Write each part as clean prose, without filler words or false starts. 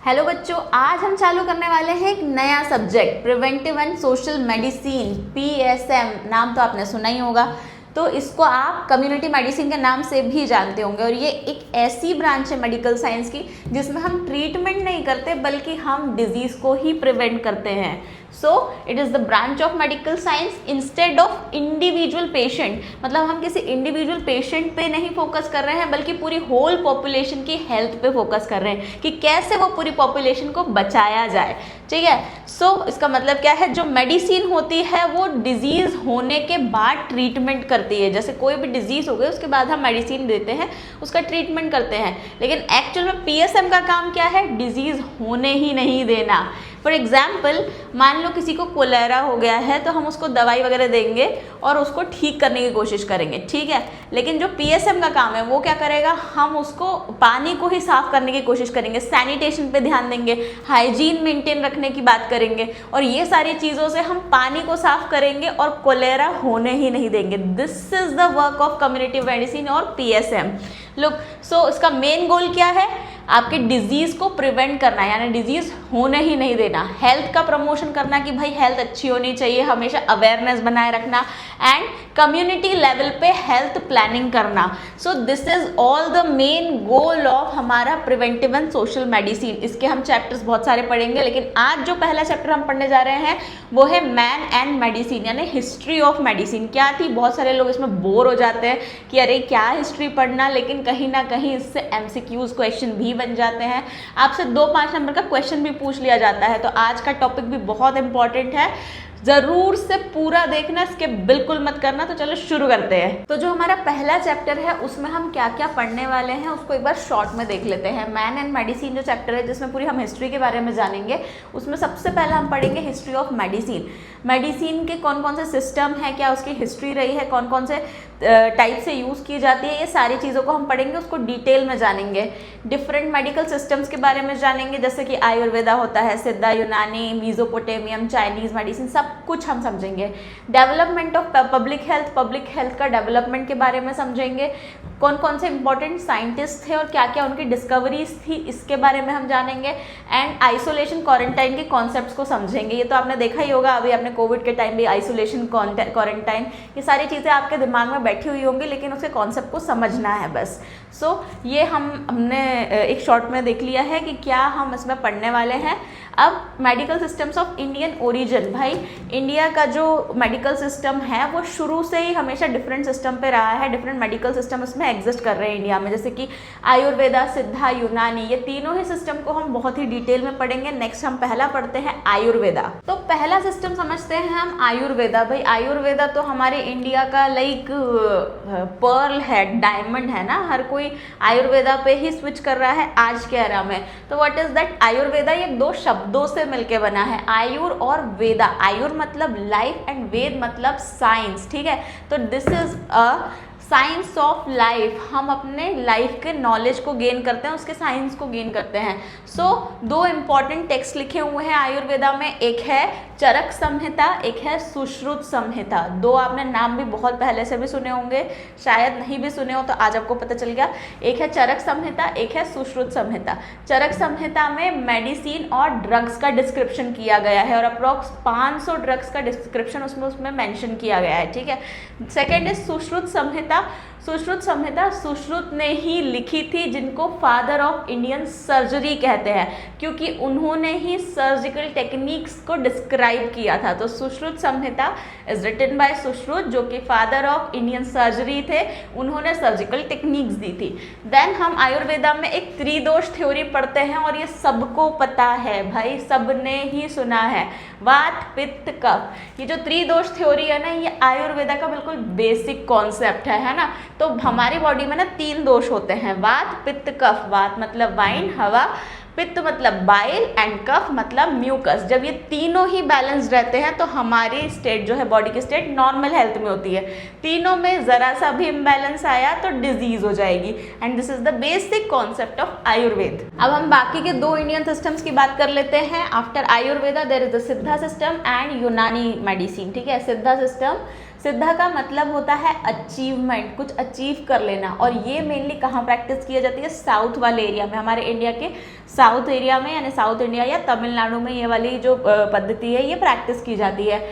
Hello बच्चों, आज हम चालू करने वाले हैं एक नया subject preventive and social medicine PSM। नाम तो आपने सुना ही होगा। तो इसको आप कम्युनिटी मेडिसिन के नाम से भी जानते होंगे और ये एक ऐसी ब्रांच है मेडिकल साइंस की जिसमें हम ट्रीटमेंट नहीं करते बल्कि हम डिजीज़ को ही प्रिवेंट करते हैं। So it is the branch of medical science instead of individual patient. मतलब हम किसी इंडिविजुअल पेशेंट पे नहीं फोकस कर रहे हैं बल्कि पूरी होल पॉपुलेशन की हेल्थ पे फोकस कर रहे हैं कि कैसे वो पूरी पॉपुलेशन को बचाया जाए। ठीक है। सो इसका मतलब क्या है, जो मेडिसिन होती है वो डिजीज़ होने के बाद ट्रीटमेंट करती है। जैसे कोई भी डिजीज़ हो गई उसके बाद हम मेडिसिन देते हैं, उसका ट्रीटमेंट करते हैं, लेकिन एक्चुअल में PSM का काम क्या है, डिजीज़ होने ही नहीं देना। फॉर एग्जाम्पल, मान लो किसी को कोलेरा हो गया है तो हम उसको दवाई वगैरह देंगे और उसको ठीक करने की कोशिश करेंगे, ठीक है। लेकिन जो PSM का काम है वो क्या करेगा, हम उसको पानी को ही साफ करने की कोशिश करेंगे, सैनिटेशन पे ध्यान देंगे, हाइजीन मेंटेन रखने की बात करेंगे और ये सारी चीज़ों से हम पानी को साफ करेंगे और कोलेरा होने ही नहीं देंगे। This is the work of community medicine और PSM। लुक, सो इसका मेन गोल क्या है, आपके डिजीज़ को प्रिवेंट करना, यानी डिजीज़ होने ही नहीं देना, हेल्थ का प्रमोशन करना कि भाई हेल्थ अच्छी होनी चाहिए, हमेशा अवेयरनेस बनाए रखना एंड कम्युनिटी लेवल पे हेल्थ प्लानिंग करना। So this is all the main goal of हमारा प्रिवेंटिव एंड सोशल मेडिसिन। इसके हम चैप्टर्स बहुत सारे पढ़ेंगे, लेकिन आज जो पहला चैप्टर हम पढ़ने जा रहे हैं वो है मैन एंड मेडिसिन, यानी हिस्ट्री ऑफ मेडिसिन। क्या थी, बहुत सारे लोग इसमें बोर हो जाते हैं कि अरे क्या हिस्ट्री पढ़ना, लेकिन कहीं ना कहीं इससे MCQs क्वेश्चन भी बन जाते हैं, आपसे 2-5 नंबर का क्वेश्चन भी पूछ लिया जाता है। तो आज का टॉपिक भी बहुत इंपॉर्टेंट है, जरूर से पूरा देखना, इसके बिल्कुल मत करना। तो चलो शुरू करते हैं। तो जो हमारा पहला चैप्टर है उसमें हम क्या क्या पढ़ने वाले हैं उसको एक बार शॉर्ट में देख लेते हैं। मैन एंड मेडिसिन जो चैप्टर है जिसमें पूरी हम हिस्ट्री के बारे में जानेंगे, उसमें सबसे पहले हम पढ़ेंगे हिस्ट्री ऑफ मेडिसिन। मेडिसिन के कौन कौन से सिस्टम है, क्या उसकी हिस्ट्री रही है, कौन कौन से टाइप से यूज़ की जाती है, ये सारी चीज़ों को हम पढ़ेंगे, उसको डिटेल में जानेंगे। डिफरेंट मेडिकल सिस्टम्स के बारे में जानेंगे, जैसे कि आयुर्वेदा होता है, सिद्धा, यूनानी, मीजोपोटेमियम, चाइनीज़ मेडिसिन, सब कुछ हम समझेंगे। डेवलपमेंट ऑफ पब्लिक हेल्थ का डेवलपमेंट के बारे में समझेंगे। कौन कौन से इंपॉर्टेंट साइंटिस्ट थे और क्या क्या उनकी डिस्कवरीज थी, इसके बारे में हम जानेंगे। एंड आइसोलेशन क्वारंटाइन के कॉन्सेप्ट्स को समझेंगे। ये तो आपने देखा ही होगा, अभी आपने कोविड के टाइम भी आइसोलेशन क्वारंटाइन, ये सारी चीज़ें आपके दिमाग में बैठी हुई होंगी, लेकिन उसके कॉन्सेप्ट को समझना है बस। सो ये हमने एक शॉर्ट में देख लिया है कि क्या हम इसमें पढ़ने वाले हैं। अब medical systems of Indian origin. भाई इंडिया का जो मेडिकल सिस्टम है वो शुरू से ही हमेशा डिफरेंट सिस्टम पे रहा है, डिफरेंट मेडिकल सिस्टम इसमें एग्जिस्ट कर रहे हैं इंडिया में, जैसे कि आयुर्वेदा, सिद्धा, यूनानी, ये तीनों ही सिस्टम को हम बहुत ही डिटेल में पढ़ेंगे। नेक्स्ट हम पहला पढ़ते हैं आयुर्वेदा। तो पहला सिस्टम समझते हैं हम आयुर्वेदा। भाई आयुर्वेदा तो हमारे इंडिया का लाइक पर्ल है, डायमंड है ना, हर कोई आयुर्वेदा पे ही स्विच कर रहा है आज के एरा में। तो व्हाट इज दैट आयुर्वेदा, ये 2 शब्दों से मिलके बना है, आयुर और वेदा। आयुर मतलब लाइफ एंड वेद मतलब साइंस, ठीक है। तो this is a science of life, हम अपने लाइफ के नॉलेज को गेन करते हैं, उसके साइंस को गेन करते हैं। सो 2 इंपॉर्टेंट टेक्स्ट लिखे हुए हैं आयुर्वेदा में, एक है चरक संहिता, एक है सुश्रुत संहिता। 2 आपने नाम भी बहुत पहले से भी सुने होंगे, शायद नहीं भी सुने हो तो आज आपको पता चल गया। एक है चरक संहिता, एक है सुश्रुत संहिता। चरक संहिता में मेडिसिन और ड्रग्स का डिस्क्रिप्शन किया गया है और अप्रॉक्स 500 ड्रग्स का डिस्क्रिप्शन उसमें मेंशन किया गया है, ठीक है। सेकेंड इज सुश्रुत संहिता। सुश्रुत संहिता सुश्रुत ने ही लिखी थी, जिनको फादर ऑफ इंडियन सर्जरी कहते हैं, क्योंकि उन्होंने ही सर्जिकल टेक्निक्स को डिस्क्राइब किया था। तो सुश्रुत संहिता इज रिटन बाय सुश्रुत, जो कि फादर ऑफ इंडियन सर्जरी थे, उन्होंने सर्जिकल टेक्निक्स दी थी। देन हम आयुर्वेदा में एक त्रिदोष थ्योरी पढ़ते हैं और ये सबको पता है भाई, सबने ही सुना है, वात पित्त कफ। ये जो त्रिदोष थ्योरी है ना, ये आयुर्वेदा का बिल्कुल बेसिक कॉन्सेप्ट है ना। तो हमारी बॉडी में ना 3 दोष होते हैं, वात पित्त कफ। वात मतलब वाइन, हवा, पित्त मतलब बाइल एंड कफ मतलब म्यूकस। जब ये तीनों ही बैलेंस रहते हैं तो हमारी स्टेट जो है, बॉडी की स्टेट नॉर्मल हेल्थ में होती है। तीनों में जरा सा भी इम्बैलेंस आया तो डिजीज हो जाएगी। And this is the basic concept of Ayurveda. अब हम बाकी के 2 इंडियन सिस्टम्स की बात कर लेते हैं। After Ayurveda there is the Siddha system and Unani medicine, ठीक है। सिद्धा सिस्टम सिद्धा का मतलब होता है अचीवमेंट, कुछ अचीव कर लेना, और ये मेनली कहाँ प्रैक्टिस किया जाती है, साउथ वाले एरिया में, हमारे इंडिया के साउथ एरिया में, यानी साउथ इंडिया या तमिलनाडु में ये वाली जो पद्धति है ये प्रैक्टिस की जाती है।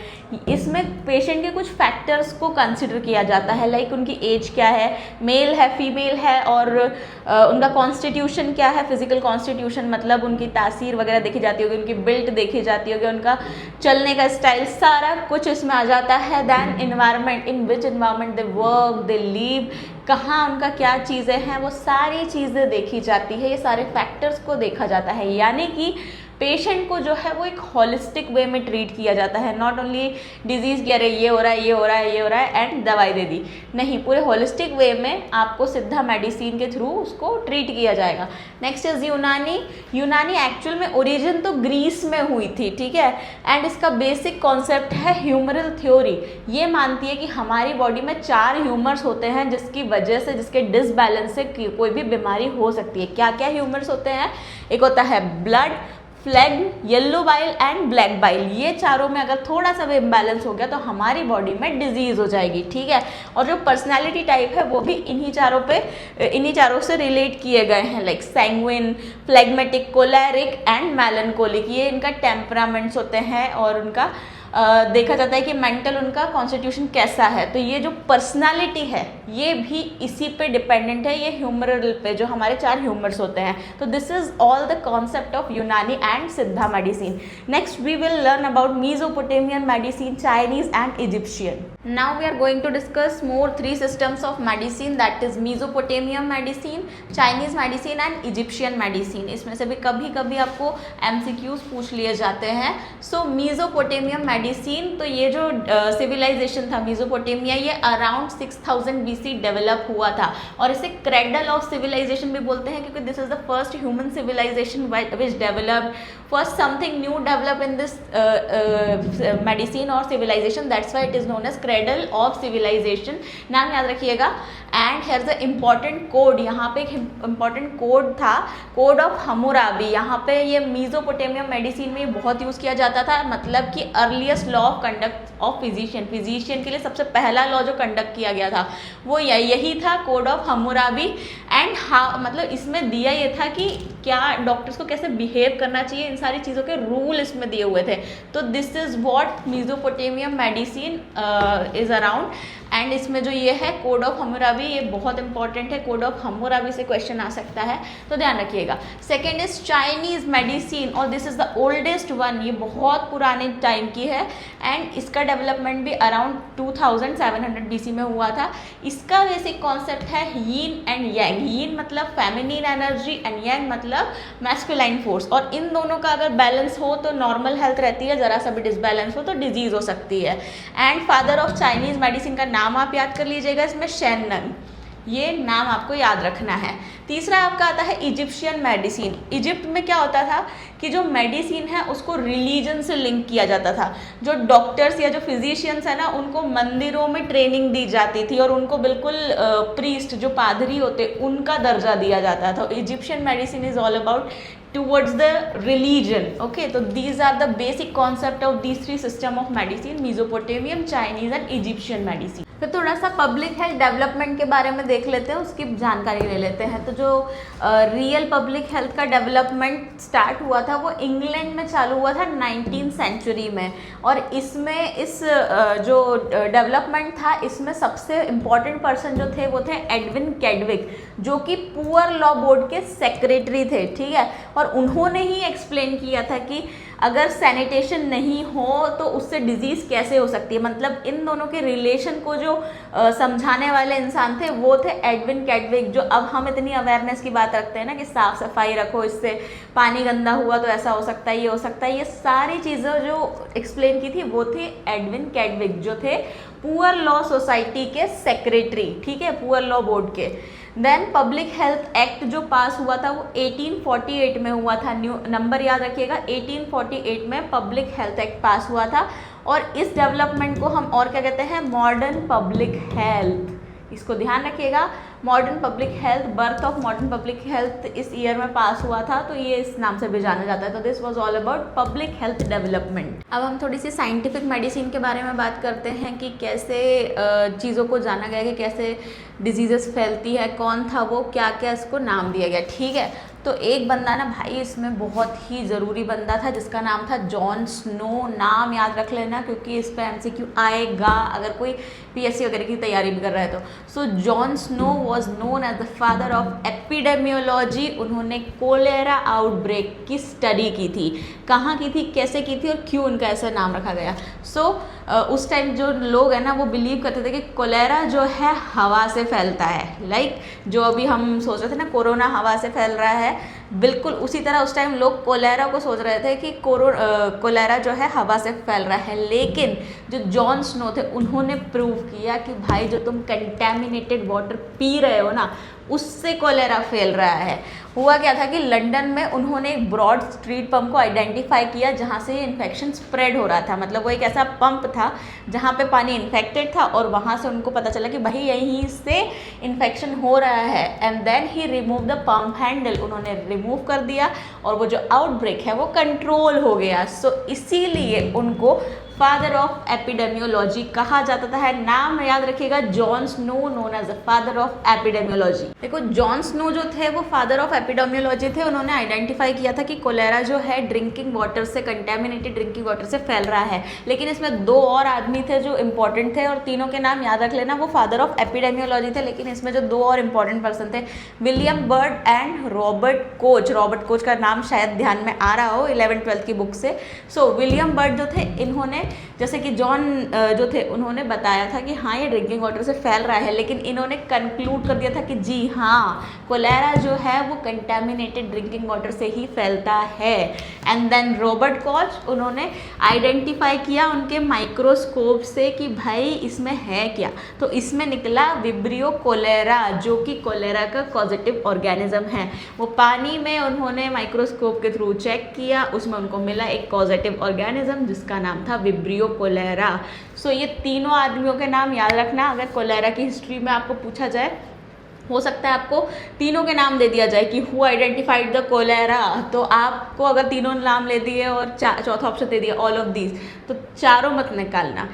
इसमें पेशेंट के कुछ फैक्टर्स को कंसिडर किया जाता है, लाइक उनकी एज क्या है, मेल है फीमेल है, और उनका कॉन्स्टिट्यूशन क्या है, फिजिकल कॉन्स्टिट्यूशन मतलब उनकी तासीर वगैरह देखी जाती होगी, उनकी बिल्ट देखी जाती होगी, उनका चलने का स्टाइल, सारा कुछ इसमें आ जाता है। Then environment, in which environment they work, they live, कहाँ उनका क्या चीज़ें हैं, वो सारी चीज़ें देखी जाती है, ये सारे फैक्टर्स को देखा जाता है। यानी कि पेशेंट को जो है वो एक होलिस्टिक वे में ट्रीट किया जाता है, नॉट ओनली डिजीज़ की अरे ये हो रहा है, ये हो रहा है, ये हो रहा है एंड दवाई दे दी, नहीं, पूरे होलिस्टिक वे में आपको सिद्धा मेडिसिन के थ्रू उसको ट्रीट किया जाएगा। नेक्स्ट इज यूनानी। यूनानी एक्चुअल में ओरिजिन तो ग्रीस में हुई थी, ठीक है, एंड इसका बेसिक कॉन्सेप्ट है ह्यूमरल थ्योरी। ये मानती है कि हमारी बॉडी में 4 ह्यूमर्स होते हैं जिसकी वजह से, जिसके डिसबैलेंस से कोई भी बीमारी हो सकती है। क्या क्या ह्यूमर्स होते हैं, एक होता है blood, flag, yellow bile and black bile. ये चारों में अगर थोड़ा सा भी इम्बैलेंस हो गया तो हमारी बॉडी में डिजीज हो जाएगी, ठीक है। और जो पर्सनैलिटी टाइप है वो भी इन्हीं चारों से रिलेट किए गए हैं, like sanguine, phlegmatic, choleric and melancholic. ये इनका टेम्परामेंट्स होते हैं और उनका देखा जाता है कि मेंटल उनका कॉन्स्टिट्यूशन कैसा है। तो ये जो पर्सनालिटी है ये भी इसी पे डिपेंडेंट है, ये ह्यूमरल पे, जो हमारे 4 ह्यूमर्स होते हैं। तो this is all the concept of Unani and Siddha medicine. Next we will learn about Mesopotamian medicine, Chinese and Egyptian. Now we are going to discuss more 3 systems of medicine, that is Mesopotamian medicine, Chinese medicine and Egyptian medicine. इसमें से भी कभी कभी आपको MCQs पूछ लिए जाते हैं। सो मेसोपोटामियन मेडिसिन, तो ये जो सिविलाइजेशन था मेसोपोटामिया, ये अराउंड 6000 BC डेवलप हुआ था, और इसे क्रेडल ऑफ सिविलाइजेशन भी बोलते हैं क्योंकि this is the first human civilisation which developed, first something new develop in this medicine और civilisation, that's why it is known as cradle of civilisation, नाम याद रखिएगा। And here the important code, यहाँ पे एक इम्पॉर्टेंट कोड था, code of Hammurabi. यहाँ पे ये मेसोपोटामियन मेडिसिन में बहुत यूज़ किया जाता था, मतलब कि earliest law of conduct of physician के लिए सबसे पहला लॉ जो कंडक्ट किया गया था वो यही था, कोड ऑफ हम्मुराबी। एंड मतलब इसमें दिया ये था कि क्या डॉक्टर्स को कैसे बिहेव करना चाहिए, इन सारी चीज़ों के रूल इसमें दिए हुए थे। तो this is what Mesopotamian medicine is around. And इसमें जो ये है कोड ऑफ हम्मुराबी, ये बहुत इंपॉर्टेंट है, कोड ऑफ हम्मुराबी से क्वेश्चन आ सकता है, तो ध्यान रखिएगा। सेकेंड इज चाइनीज मेडिसिन, और this is the oldest one, ये बहुत पुराने टाइम की है, एंड इसका डेवलपमेंट भी अराउंड 2700 BC में हुआ था। इसका बेसिक कॉन्सेप्ट है यीन एंड यांग। यीन मतलब फेमिनिन एनर्जी एंड यांग मतलब मैस्कुलाइन फोर्स, और इन दोनों का अगर बैलेंस हो तो नॉर्मल हेल्थ रहती है, जरा सा भी डिसबैलेंस हो तो डिजीज हो सकती है। And father of Chinese medicine का नाम आप याद कर लीजिएगा, इसमें शेनन, ये नाम आपको याद रखना है। तीसरा आपका आता है इजिप्शियन मेडिसिन। इजिप्ट में क्या होता था कि जो मेडिसिन है उसको रिलीजन से लिंक किया जाता था। जो डॉक्टर्स या जो फिजिशियंस है ना, उनको मंदिरों में ट्रेनिंग दी जाती थी और उनको बिल्कुल प्रीस्ट जो पादरी होते उनका दर्जा दिया जाता था। Egyptian medicine is all about towards the religion, okay? So these are the basic concept of these 3 system of medicine, Mesopotamian, Chinese and Egyptian medicine. फिर थोड़ा सा पब्लिक हेल्थ डेवलपमेंट के बारे में देख लेते हैं, उसकी जानकारी ले लेते हैं। तो जो रियल पब्लिक हेल्थ का डेवलपमेंट स्टार्ट हुआ था वो इंग्लैंड में चालू हुआ था 19th सेंचुरी में, और इसमें इस जो डेवलपमेंट था इसमें सबसे इम्पॉर्टेंट पर्सन जो थे वो थे एडविन कैडविक, जो कि पुअर लॉ बोर्ड के सेक्रेटरी थे, ठीक है। और उन्होंने ही एक्सप्लेन किया था कि अगर सैनिटेशन नहीं हो तो उससे डिजीज़ कैसे हो सकती है। मतलब इन दोनों के रिलेशन को जो समझाने वाले इंसान थे वो थे एडविन कैडविक। जो अब हम इतनी अवेयरनेस की बात रखते हैं ना कि साफ़ सफाई रखो, इससे पानी गंदा हुआ तो ऐसा हो सकता है, ये हो सकता है, ये सारी चीज़ें जो एक्सप्लेन की थी वो थे एडविन कैडविक, जो थे पुअर लॉ सोसाइटी के सेक्रेटरी, ठीक है, पुअर लॉ बोर्ड के। देन पब्लिक हेल्थ एक्ट जो पास हुआ था वो 1848 में हुआ था। न्यू नंबर याद रखिएगा, 1848 में पब्लिक हेल्थ एक्ट पास हुआ था। और इस डेवलपमेंट को हम और क्या कहते हैं, मॉडर्न पब्लिक हेल्थ, इसको ध्यान रखिएगा। Modern public health, birth of modern public health इस ईयर में पास हुआ था, तो ये इस नाम से भी जाना जाता है। तो this was all about public health development. अब हम थोड़ी सी साइंटिफिक मेडिसिन के बारे में बात करते हैं कि कैसे चीज़ों को जाना गया कि कैसे डिजीजेस फैलती है, कौन था वो, क्या क्या इसको नाम दिया गया। ठीक है, तो एक बंदा ना भाई इसमें बहुत ही ज़रूरी बंदा था जिसका नाम था जॉन स्नो। नाम याद रख लेना क्योंकि इस पर MCQ आएगा अगर कोई PSC वगैरह की तैयारी भी कर रहा है तो। So John Snow was known as the father of epidemiology. उन्होंने कोलेरा आउटब्रेक की स्टडी की थी। कहाँ की थी, कैसे की थी और क्यों उनका ऐसा नाम रखा गया। सो उस टाइम जो लोग हैं ना वो बिलीव करते थे कि कोलेरा जो है हवा से फैलता है। लाइक जो अभी हम सोच रहे थे ना कोरोना हवा से फैल रहा है, बिल्कुल उसी तरह उस टाइम लोग कोलेरा को सोच रहे थे कि कोलेरा जो है हवा से फैल रहा है। लेकिन जो जॉन स्नो थे उन्होंने प्रूव किया कि भाई जो तुम कंटेमिनेटेड वाटर पी रहे हो ना उससे कोलेरा फैल रहा है। हुआ क्या था कि लंदन में उन्होंने एक ब्रॉड स्ट्रीट पंप को आइडेंटिफाई किया जहाँ से ये इन्फेक्शन स्प्रेड हो रहा था। मतलब वो एक ऐसा पंप था जहाँ पे पानी इन्फेक्टेड था और वहाँ से उनको पता चला कि भाई यहीं से इन्फेक्शन हो रहा है। And then he remove the pump handle, उन्होंने रिमूव कर दिया और वो जो आउटब्रेक है वो कंट्रोल हो गया। सो इसीलिए उनको फादर ऑफ एपिडेमियोलॉजी कहा जाता था। नाम याद रखिएगा, John Snow known as the father of epidemiology. देखो जॉन स्नो जो थे वो फादर ऑफ एपिडेमियोलॉजी थे। उन्होंने आइडेंटिफाई किया था कि कोलेरा जो है ड्रिंकिंग वाटर से, कंटेमिनेटेड ड्रिंकिंग वाटर से फैल रहा है। लेकिन इसमें 2 और आदमी थे जो इंपॉर्टेंट थे और तीनों के नाम याद रख लेना, वो फादर ऑफ एपिडेमियोलॉजी थे। लेकिन इसमें जो 2 और इंपॉर्टेंट पर्सन थे, William bird and Robert Koch. Robert Koch का नाम शायद ध्यान में आ रहा हो 11th-12th की बुक से। सो विलियम बर्ड जो थे इन्होंने, जैसे कि जॉन जो थे उन्होंने बताया था कि हाँ ये ड्रिंकिंग वाटर से फैल रहा है, लेकिन इन्होंने कंक्लूड कर दिया था कि जी हाँ कोलेरा जो है वो कंटेमिनेटेड ड्रिंकिंग वाटर से ही फैलता है। एंड देन रॉबर्ट कोच, उन्होंने आइडेंटिफाई किया उनके माइक्रोस्कोप से कि भाई इसमें है क्या, तो इसमें निकला विब्रियो कोलेरा जो कि कोलेरा का कॉजेटिव ऑर्गेनिज्म है। वो पानी में उन्होंने माइक्रोस्कोप के थ्रू चेक किया, उसमें उनको मिला एक कॉजेटिव ऑर्गेनिज्म जिसका नाम था विब्रियो कोलेरा। सो ये तीनों आदमियों के नाम याद रखना। अगर कोलेरा की हिस्ट्री में आपको पूछा जाए, हो सकता है आपको तीनों के नाम दे दिया जाए कि हु आइडेंटिफाइड द कोलेरा, तो आपको अगर तीनों नाम ले दिए और चौथा ऑप्शन दे दिया ऑल ऑफ दीज, तो चारों मत निकालना,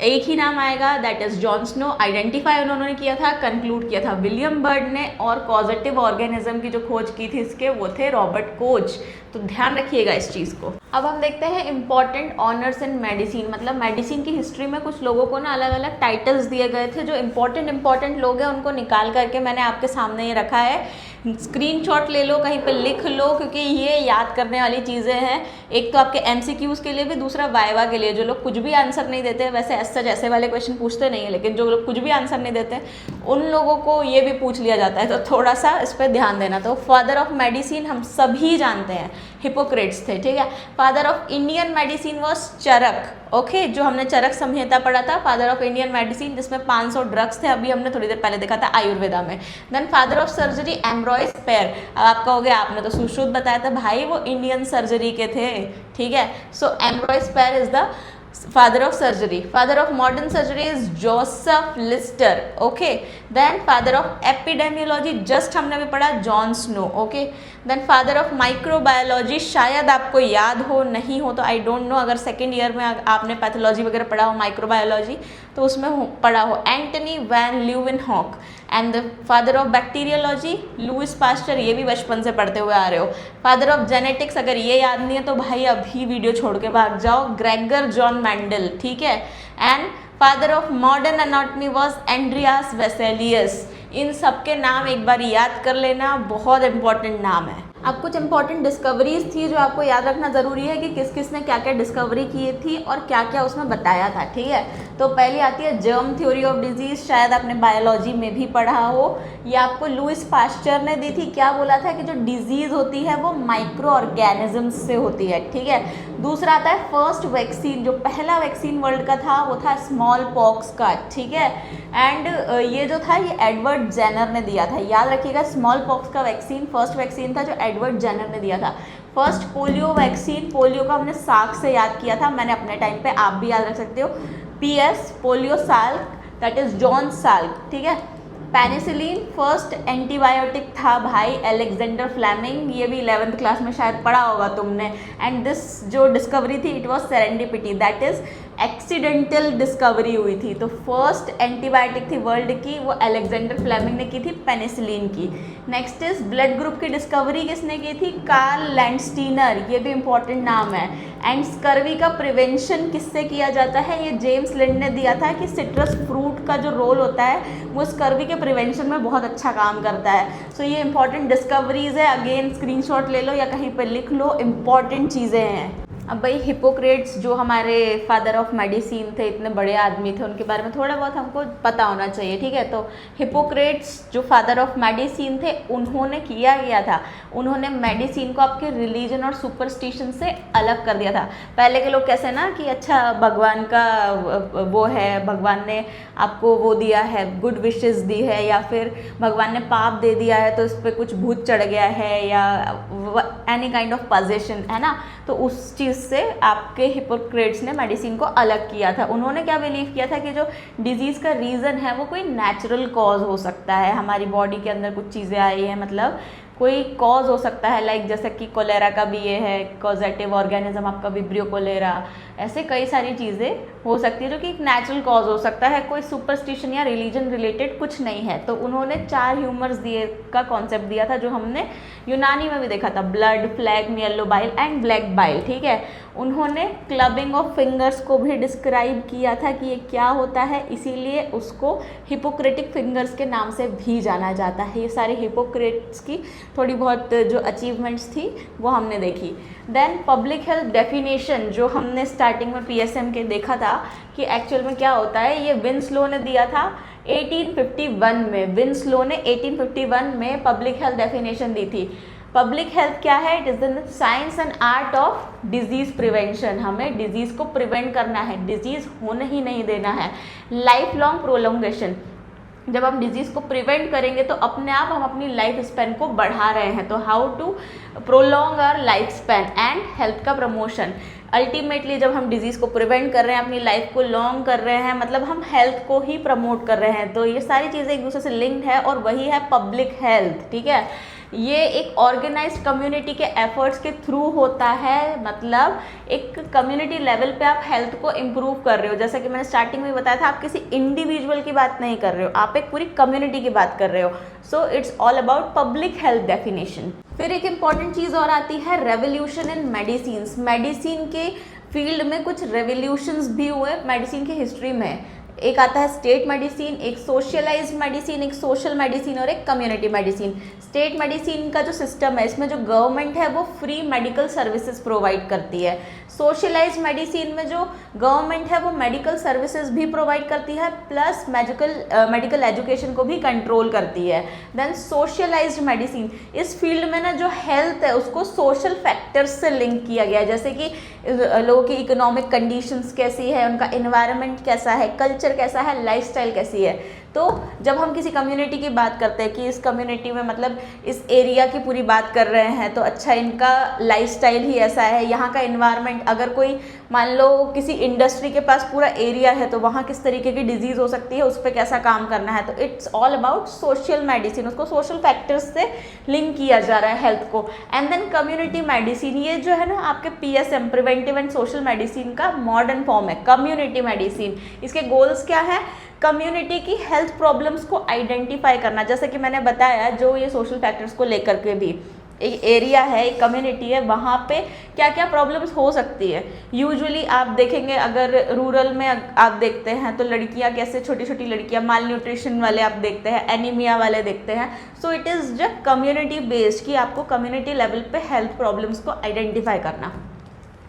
एक ही नाम आएगा, that is Jon Snow. Identify उन्होंने किया था, कंक्लूड किया था विलियम बर्ड ने, और कॉजेटिव ऑर्गेनिज्म की जो खोज की थी इसके वो थे रॉबर्ट कोच। तो ध्यान रखिएगा इस चीज़ को। अब हम देखते हैं इंपॉर्टेंट ऑनर्स इन मेडिसिन। मतलब मेडिसिन की हिस्ट्री में कुछ लोगों को ना अलग अलग टाइटल्स दिए गए थे। जो इंपॉर्टेंट लोग हैं उनको निकाल करके मैंने आपके सामने ये रखा है। स्क्रीनशॉट ले लो, कहीं पे लिख लो, क्योंकि ये याद करने वाली चीज़ें हैं। एक तो आपके MCQs के लिए भी, दूसरा वाइवा के लिए। जो लोग कुछ भी आंसर नहीं देते, वैसे ऐसा जैसे वाले क्वेश्चन पूछते नहीं है, लेकिन जो लोग कुछ भी आंसर नहीं देते उन लोगों को ये भी पूछ लिया जाता है, तो थोड़ा सा इस पर ध्यान देना। तो फादर ऑफ मेडिसिन हम सभी जानते हैं, हिपोक्रेट्स थे, ठीक है। Father of Indian medicine was Charak, okay, जो हमने चरक संहिता पढ़ा था, फादर ऑफ इंडियन मेडिसिन, जिसमें 500 ड्रग्स थे, अभी हमने थोड़ी देर पहले देखा था आयुर्वेदा में। Then father of surgery Ambroise Pare. अब आप कहोगे आपने तो सुश्रुत बताया था, भाई वो इंडियन सर्जरी के थे, ठीक है। So Ambroise Pare is the father of surgery. Father of modern surgery is Joseph Lister, okay. Then father of epidemiology just हमने अभी पढ़ा John Snow, okay. Then father of microbiology, शायद आपको याद हो, नहीं हो तो आई डोंट नो, अगर सेकेंड ईयर में आपने पैथोलॉजी वगैरह पढ़ा हो माइक्रोबायोलॉजी तो उसमें पढ़ा हो, Antony van Leeuwenhoek. And the father of bacteriology Louis Pasteur, ये भी बचपन से पढ़ते हुए आ रहे हो। फादर ऑफ जेनेटिक्स, अगर ये याद नहीं है तो भाई अभी वीडियो छोड़ के भाग जाओ, ग्रेगर जॉन मेंडल, ठीक है। And father of modern anatomy was Andreas Vesalius. इन सब के नाम एक बार याद कर लेना, बहुत इंपॉर्टेंट नाम है। अब कुछ इंपॉर्टेंट डिस्कवरीज थी जो आपको याद रखना ज़रूरी है कि किस किस ने क्या क्या डिस्कवरी की थी और क्या क्या उसमें बताया था, ठीक है। तो पहली आती है जर्म थ्योरी ऑफ डिजीज, शायद आपने बायोलॉजी में भी पढ़ा हो। ये आपको लुइस पास्चर ने दी थी। क्या बोला था कि जो डिजीज़ होती है वो माइक्रो ऑर्गेनिजम्स से होती है, ठीक है। दूसरा आता है फर्स्ट वैक्सीन, जो पहला वैक्सीन वर्ल्ड का था वो था स्मॉल पॉक्स का, ठीक है। एंड ये जो था ये एडवर्ड जेनर ने दिया था, याद रखिएगा। स्मॉल पॉक्स का वैक्सीन फर्स्ट वैक्सीन था जो एडवर्ड जेनर ने दिया था। फर्स्ट पोलियो वैक्सीन, पोलियो का हमने साग से याद किया था, मैंने अपने टाइम पे, आप भी याद रख सकते हो। PS पोलियो साग दैट इज जॉन साल्क, ठीक है। पेनिसिलिन फर्स्ट एंटीबायोटिक था भाई अलेक्जेंडर फ्लेमिंग, ये भी 11th क्लास में शायद पढ़ा होगा तुमने। एंड दिस जो डिस्कवरी थी it was serendipity, that is accidental discovery हुई थी। तो फर्स्ट एंटीबायोटिक थी वर्ल्ड की, वो अलेक्जेंडर फ्लेमिंग ने की थी पेनिसिलिन की। नेक्स्ट इज ब्लड ग्रुप की डिस्कवरी किसने की थी? कार्ल लैंडस्टीनर, ये भी इंपॉर्टेंट नाम है। एंड स्कर्वी का प्रिवेंशन किससे किया जाता है? ये जेम्स लिंड ने दिया था कि सिट्रस फ्रूट का जो रोल होता है वो स्कर्वी के प्रिवेंशन में बहुत अच्छा काम करता है। सो ये इंपॉर्टेंट डिस्कवरीज है, अगेन स्क्रीनशॉट ले लो या कहीं पर लिख लो, इंपॉर्टेंट चीज़ें हैं। अब भाई हिपोक्रेट्स जो हमारे फादर ऑफ मेडिसिन थे, इतने बड़े आदमी थे, उनके बारे में थोड़ा बहुत हमको पता होना चाहिए, ठीक है। तो हिपोक्रेट्स जो फादर ऑफ मेडिसिन थे, उन्होंने किया गया था, उन्होंने मेडिसिन को आपके रिलीजन और सुपरस्टिशन से अलग कर दिया था। पहले के लोग कैसे ना कि अच्छा भगवान का वो है, भगवान ने आपको वो दिया है, गुड विशेस दी है, या फिर भगवान ने पाप दे दिया है तो इस पर कुछ भूत चढ़ गया है, या एनी काइंड ऑफ पोजेशन है ना, तो उस चीज़ से आपके हिपोक्रेट्स ने मेडिसिन को अलग किया था। उन्होंने क्या बिलीव किया था कि जो डिजीज़ का रीज़न है वो कोई नेचुरल कॉज हो सकता है, हमारी बॉडी के अंदर कुछ चीज़ें आई हैं, मतलब कोई कॉज हो सकता है, लाइक जैसे कि कोलेरा का भी ये है कॉजेटिव ऑर्गेनिज्म, आपका विब्रियो कोलेरा, ऐसे कई सारी चीज़ें हो सकती है जो कि एक नेचुरल कॉज हो सकता है, कोई सुपरस्टिशन या रिलीजन रिलेटेड कुछ नहीं है। तो उन्होंने 4 ह्यूमर्स दिए का कॉन्सेप्ट दिया था, जो हमने यूनानी में भी देखा था, blood, phlegm, yellow bile and black bile, ठीक है। उन्होंने क्लबिंग ऑफ फिंगर्स को भी डिस्क्राइब किया था कि ये क्या होता है, इसीलिए उसको हिपोक्रेटिक फिंगर्स के नाम से भी जाना जाता है। ये सारे हिपोक्रेट्स की थोड़ी बहुत जो अचीवमेंट्स थी वो हमने देखी। देन पब्लिक हेल्थ डेफिनेशन जो हमने स्टार्टिंग में पीएसएम के देखा था कि एक्चुअल में क्या होता है, ये विंस्लो ने दिया था 1851 में। विंस्लो ने 1851 में पब्लिक हेल्थ डेफिनेशन दी थी। पब्लिक हेल्थ क्या है? It is the science and art of disease prevention. हमें डिजीज़ को प्रिवेंट करना है, डिजीज़ होने ही नहीं देना है। लाइफ लॉन्ग प्रोलोंगेशन, जब हम डिजीज़ को प्रिवेंट करेंगे तो अपने आप हम अपनी लाइफ स्पैन को बढ़ा रहे हैं। तो how to prolong our life span and health का प्रमोशन। अल्टीमेटली जब हम डिजीज़ को प्रिवेंट कर रहे हैं, अपनी लाइफ को लॉन्ग कर रहे हैं, मतलब हम हेल्थ को ही प्रमोट कर रहे हैं। तो ये सारी चीज़ें एक दूसरे से लिंक्ड है और वही है पब्लिक हेल्थ, ठीक है। ये एक ऑर्गेनाइज्ड कम्युनिटी के एफर्ट्स के थ्रू होता है, मतलब एक कम्युनिटी लेवल पे आप हेल्थ को इम्प्रूव कर रहे हो। जैसा कि मैंने स्टार्टिंग में बताया था, आप किसी इंडिविजुअल की बात नहीं कर रहे हो, आप एक पूरी कम्युनिटी की बात कर रहे हो। So it's all about public health definition. फिर एक इम्पॉर्टेंट चीज़ और आती है रेवोल्यूशन इन मेडिसिन्स। मेडिसिन के फील्ड में कुछ रेवोल्यूशंस भी हुए मेडिसिन की हिस्ट्री में। एक आता है स्टेट मेडिसिन, एक सोशलाइज्ड मेडिसिन, एक सोशल मेडिसिन और एक कम्युनिटी मेडिसिन। स्टेट मेडिसिन का जो सिस्टम है, इसमें जो गवर्नमेंट है वो फ्री मेडिकल सर्विसेज प्रोवाइड करती है। सोशलाइज्ड मेडिसिन में जो गवर्नमेंट है वो मेडिकल सर्विसेज भी प्रोवाइड करती है, प्लस मेडिकल एजुकेशन को भी कंट्रोल करती है। देन सोशलाइज्ड मेडिसिन, इस फील्ड में ना जो हेल्थ है उसको सोशल फैक्टर्स से लिंक किया गया है, जैसे कि लोगों की इकोनॉमिक कंडीशंस कैसी है, उनका एनवायरनमेंट कैसा है, कल्चर कैसा है, लाइफस्टाइल कैसी है। तो जब हम किसी कम्युनिटी की बात करते हैं कि इस कम्युनिटी में मतलब इस एरिया की पूरी बात कर रहे हैं, तो अच्छा इनका लाइफस्टाइल ही ऐसा है, यहाँ का एनवायरनमेंट, अगर कोई मान लो किसी इंडस्ट्री के पास पूरा एरिया है तो वहाँ किस तरीके की डिजीज़ हो सकती है, उस पर कैसा काम करना है। तो it's all about social medicine, उसको सोशल फैक्टर्स से लिंक किया जा रहा है हेल्थ को। एंड देन कम्युनिटी मेडिसिन, ये जो है ना आपके PSM preventive and social medicine का मॉडर्न फॉर्म है, कम्युनिटी मेडिसिन। इसके गोल्स क्या है? कम्युनिटी की हेल्थ प्रॉब्लम्स को आइडेंटिफाई करना, जैसे कि मैंने बताया जो ये सोशल फैक्टर्स को लेकर के भी एक एरिया है, एक कम्युनिटी है, वहाँ पे क्या क्या प्रॉब्लम्स हो सकती है। यूजुअली आप देखेंगे अगर रूरल में आप देखते हैं तो लड़कियाँ कैसे, छोटी छोटी लड़कियाँ माल न्यूट्रिशन वाले आप देखते हैं, एनीमिया वाले देखते हैं। So it is just community based कि आपको कम्युनिटी लेवल पे हेल्थ प्रॉब्लम्स को आइडेंटिफाई करना।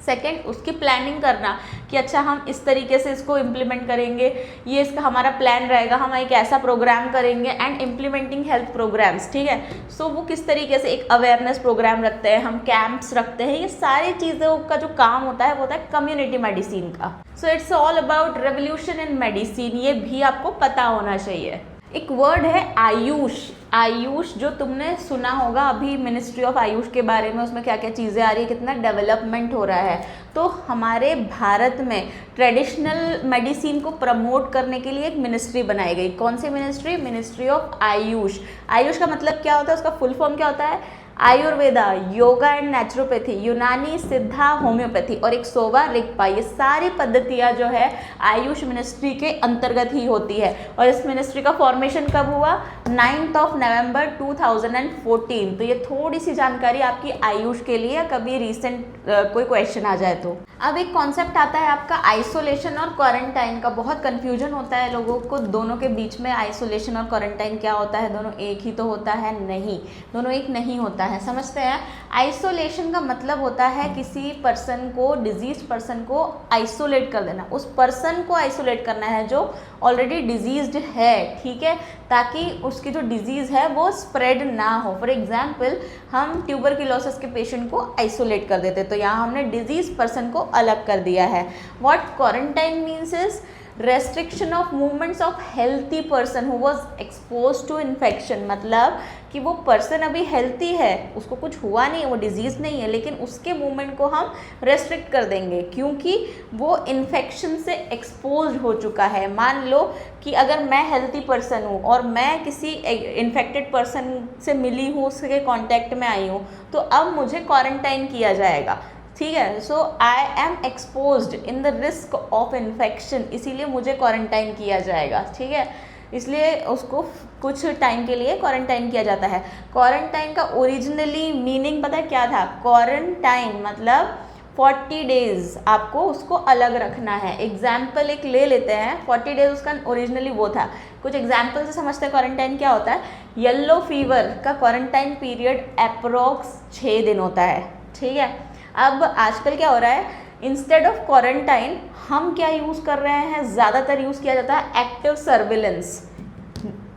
सेकेंड, उसकी प्लानिंग करना कि अच्छा हम इस तरीके से इसको इम्प्लीमेंट करेंगे, ये इसका हमारा प्लान रहेगा, हम एक ऐसा प्रोग्राम करेंगे। एंड इम्प्लीमेंटिंग हेल्थ प्रोग्राम्स, ठीक है। सो वो किस तरीके से एक अवेयरनेस प्रोग्राम रखते हैं, हम कैंप्स रखते हैं, ये सारी चीज़ों का जो काम होता है वो होता है कम्युनिटी मेडिसिन का। So it's all about revolution in medicine, ये भी आपको पता होना चाहिए। एक वर्ड है आयुष। आयुष जो तुमने सुना होगा अभी मिनिस्ट्री ऑफ आयुष के बारे में, उसमें क्या क्या चीज़ें आ रही है, कितना डेवलपमेंट हो रहा है। तो हमारे भारत में ट्रेडिशनल मेडिसिन को प्रमोट करने के लिए एक मिनिस्ट्री बनाई गई। कौन सी ministry? Ministry of AYUSH. AYUSH का मतलब क्या होता है, उसका फुल फॉर्म क्या होता है? आयुर्वेदा, योगा एंड नेचुरोपैथी, यूनानी, सिद्धा, होम्योपैथी और एक सोवा रिगपा, ये सारी पद्धतियाँ जो है आयुष मिनिस्ट्री के अंतर्गत ही होती है। और इस मिनिस्ट्री का फॉर्मेशन कब हुआ? 9 नवंबर 2014। तो ये थोड़ी सी जानकारी आपकी आयुष के लिए, कभी रिसेंट कोई क्वेश्चन आ जाए तो। अब एक कॉन्सेप्ट आता है आपका आइसोलेशन और क्वारंटाइन का। बहुत कंफ्यूजन होता है लोगों को दोनों के बीच में, आइसोलेशन और क्वारंटाइन क्या होता है, दोनों एक ही तो होता है? नहीं, दोनों एक नहीं होता है। समझते हैं। आइसोलेशन का मतलब होता है किसी पर्सन को, डिजीज पर्सन को आइसोलेट कर देना। उस पर्सन को आइसोलेट करना है जो ऑलरेडी डिजीज्ड है, ठीक है, ताकि उसकी जो डिजीज़ है वो स्प्रेड ना हो। फॉर एग्जाम्पल, हम ट्यूबरक्लोसिस के पेशेंट को आइसोलेट कर देते, तो यहाँ हमने डिजीज पर्सन को अलग कर दिया है। What quarantine means is restriction of movements of healthy person who was expose to infection. मतलब कि वो पर्सन अभी हेल्थी है, उसको कुछ हुआ नहीं, वो डिजीज़ नहीं है, लेकिन उसके मूवमेंट को हम रेस्ट्रिक्ट कर देंगे क्योंकि वो इन्फेक्शन से एक्सपोज हो चुका है। मान लो कि अगर मैं हेल्थी पर्सन हूँ और मैं किसी इन्फेक्टेड पर्सन से मिली हूँ, उसके कांटेक्ट में आई हूँ, तो अब मुझे क्वारंटाइन किया जाएगा, ठीक है। So I am exposed in the risk of infection, इसीलिए मुझे क्वारंटाइन किया जाएगा, ठीक है। इसलिए उसको कुछ टाइम के लिए क्वारंटाइन किया जाता है। क्वारंटाइन का ओरिजिनली मीनिंग पता है क्या था? क्वारंटाइन मतलब 40 डेज आपको उसको अलग रखना है। एग्जाम्पल एक ले लेते हैं, 40 डेज उसका ओरिजिनली वो था। कुछ एग्जाम्पल से समझते हैं क्वारंटाइन क्या होता है। येलो फीवर का क्वारंटाइन पीरियड अप्रोक्स 6 दिन होता है, ठीक है। अब आजकल क्या हो रहा है, इंस्टेड ऑफ क्वारंटाइन हम क्या यूज़ कर रहे हैं, ज़्यादातर यूज़ किया जाता है एक्टिव सर्विलेंस।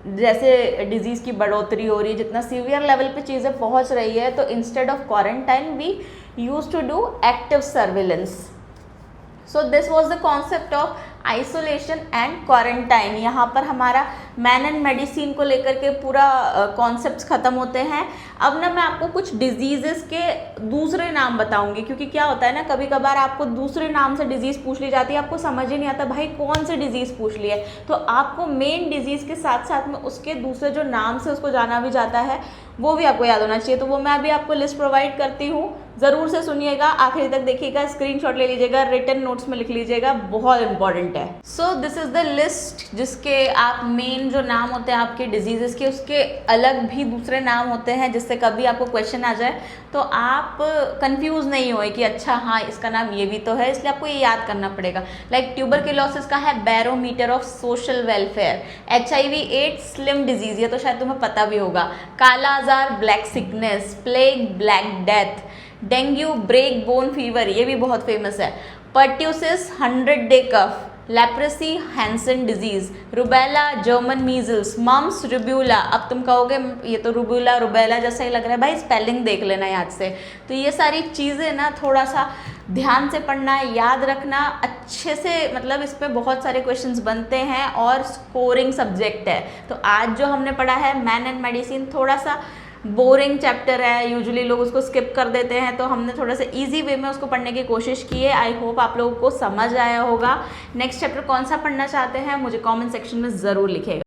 जैसे डिजीज़ की बढ़ोतरी हो रही है, जितना सीवियर लेवल पे चीज़ें पहुंच रही है, तो instead of quarantine we use to do active surveillance. So this was the concept of isolation and quarantine. यहाँ पर हमारा मैन एंड मेडिसिन को लेकर के पूरा कॉन्सेप्ट्स ख़त्म होते हैं। अब ना मैं आपको कुछ डिजीज़ेस के दूसरे नाम बताऊंगी, क्योंकि क्या होता है ना, कभी कभार आपको दूसरे नाम से डिजीज़ पूछ ली जाती है, आपको समझ ही नहीं आता भाई कौन सी डिजीज़ पूछ ली है, तो आपको मेन डिजीज़ के साथ साथ में उसके दूसरे जो नाम से उसको जाना भी जाता है वो भी आपको याद होना चाहिए। तो वो मैं अभी आपको लिस्ट प्रोवाइड करती हूँ, ज़रूर से सुनिएगा, आखिरी तक देखिएगा, स्क्रीनशॉट ले लीजिएगा, रिटन नोट्स में लिख लीजिएगा, बहुत इंपॉर्टेंट है। So this is the list जिसके आप मेन जो नाम होते हैं आपके डिजीजेस के, उसके अलग भी दूसरे नाम होते हैं, जिससे कभी आपको क्वेश्चन आ जाए तो आप कंफ्यूज नहीं होए कि अच्छा हाँ इसका नाम ये भी तो है, इसलिए आपको ये याद करना पड़ेगा। लाइक ट्यूबरक्लोसिस का है barometer of social welfare, HIV AIDS slim disease, ये तो शायद तुम्हें पता भी होगा, kala azar black sickness, plague black death, dengue break bone fever, ये भी बहुत फेमस है, pertussis 100 day cough, leprosy Hansen disease, rubella German measles, mumps rubeola. अब तुम कहोगे ये तो रुब्यूला रुबेला जैसा ही लग रहा है, भाई स्पेलिंग देख लेना याद से। तो ये सारी चीज़ें ना थोड़ा सा ध्यान से पढ़ना, याद रखना अच्छे से, मतलब इस पे बहुत सारे क्वेश्चंस बनते हैं और स्कोरिंग सब्जेक्ट है। तो आज जो हमने पढ़ा है मैन एंड मेडिसिन, थोड़ा सा बोरिंग चैप्टर है, यूजुअली लोग उसको स्किप कर देते हैं, तो हमने थोड़ा सा इजी वे में उसको पढ़ने की कोशिश की है। आई होप आप लोगों को समझ आया होगा। नेक्स्ट चैप्टर कौन सा पढ़ना चाहते हैं मुझे कमेंट सेक्शन में ज़रूर लिखिएगा।